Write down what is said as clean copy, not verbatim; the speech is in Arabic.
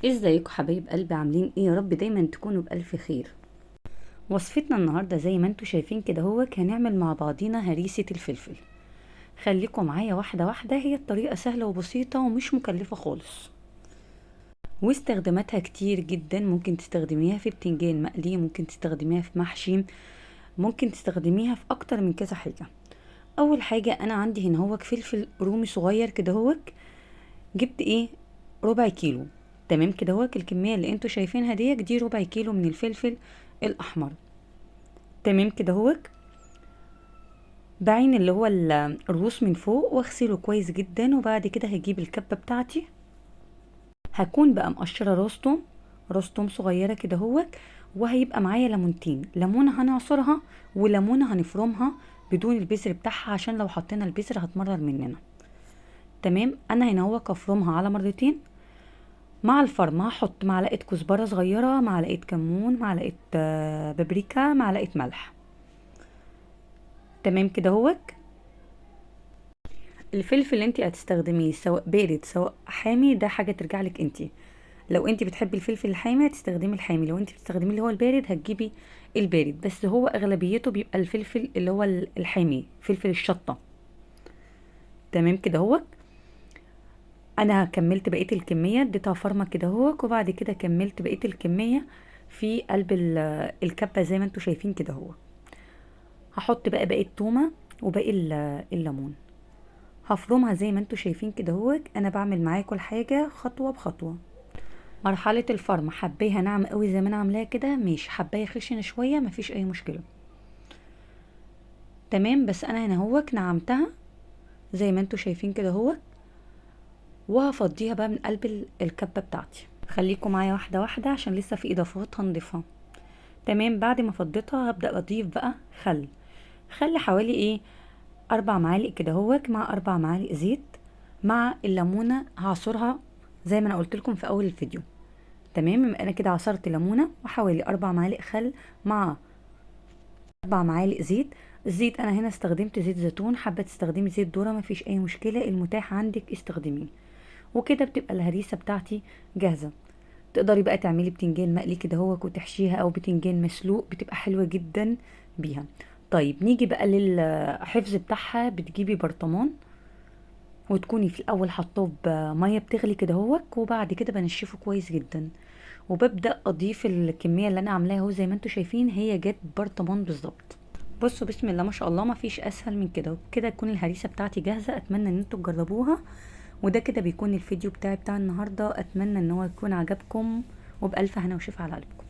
ازيكم حبايب قلبي، عاملين ايه؟ يا رب دايما تكونوا بألف خير. وصفتنا النهارده زي ما انتوا شايفين كده، هنعمل مع بعضينا هريسة الفلفل. خليكم معايا واحدة واحدة، هي الطريقة سهلة وبسيطة ومش مكلفة خالص، واستخداماتها كتير جدا. ممكن تستخدميها في بتنجان مقلي، ممكن تستخدميها في محشي، ممكن تستخدميها في اكتر من كذا حاجة. اول حاجة انا عندي هنا فلفل رومي صغير كده. جبت ايه؟ ربع كيلو. تمام كده، الكمية اللي انتوا شايفينها دي ربع كيلو من الفلفل الاحمر. تمام كده، بعين اللي هو الروس من فوق واغسله كويس جدا. وبعد كده هجيب الكبة بتاعتي، هكون بقى مقشرة راس توم صغيرة كده وهيبقى معايا ليمونتين، ليمونة هنعصرها وليمونة هنفرمها بدون البذر بتاعها، عشان لو حطينا البذر هتمرر مننا. تمام، انا هنا افرمها على مرتين. مع الفرم هحط معلقة كزبرة صغيرة، معلقة كمون، معلقة بابريكا، معلقة ملح. تمام كده الفلفل اللي انت هتستخدميه سواء بارد سواء حامي ده حاجة ترجع لك انت. لو انت بتحبي الفلفل الحامي هتستخدمي الحامي، لو انت بتستخدمي اللي هو البارد هتجيبي البارد. بس هو اغلبيته بيبقى الفلفل اللي هو الحامي، فلفل الشطة. تمام كده انا كملت بقيه الكميه، اديتها فرمه كده وبعد كده كملت بقيه الكميه في قلب الكبه زي ما انتوا شايفين كده هحط بقى باقي التومه وباقي الليمون، هفرمها زي ما انتوا شايفين كده. انا بعمل معاكم الحاجه خطوه بخطوه. مرحله الفرم، حباها ناعمه قوي زي ما انا عاملاها كده، مش حبايه خشنه شويه، مفيش اي مشكله. تمام، بس انا هنا نعمتها زي ما انتوا شايفين كده وهفضيها بقى من قلب الكبه بتاعتي. خليكم معايا واحده واحده عشان لسه في اضافات هنضيفها. تمام، بعد ما فضيتها هبدا اضيف بقى خل حوالي 4 معالق كده مع 4 معالق زيت، مع الليمونه هعصرها زي ما انا قلت لكم في اول الفيديو. تمام، يبقى انا كده عصرت ليمونه وحوالي 4 معالق خل مع 4 معالق زيت. الزيت انا هنا استخدمت زيت زيتون، حابه تستخدمي زيت ذره مفيش اي مشكله، المتاح عندك استخدميه. وكده بتبقى الهريسه بتاعتي جاهزه. تقدري بقى تعملي بتنجان مقلي كده وتحشيها، او بتنجان مسلوق، بتبقى حلوة جدا بيها. طيب نيجي بقى للحفظ بتاعها. بتجيبي برطمان وتكوني في الاول حطاه بميه بتغلي كده وبعد كده بنشفه كويس جدا، وببدا اضيف الكميه اللي انا عاملاها زي ما انتوا شايفين، هي جت برطمان بالظبط. بصوا بسم الله ما شاء الله، ما فيش اسهل من كده. وكده تكون الهريسه بتاعتي جاهزه، اتمنى ان انتوا تجربوها. وده كده بيكون الفيديو بتاع النهارده، اتمنى ان هو يكون عجبكم، وبألف هنا وشفا على قلبكم.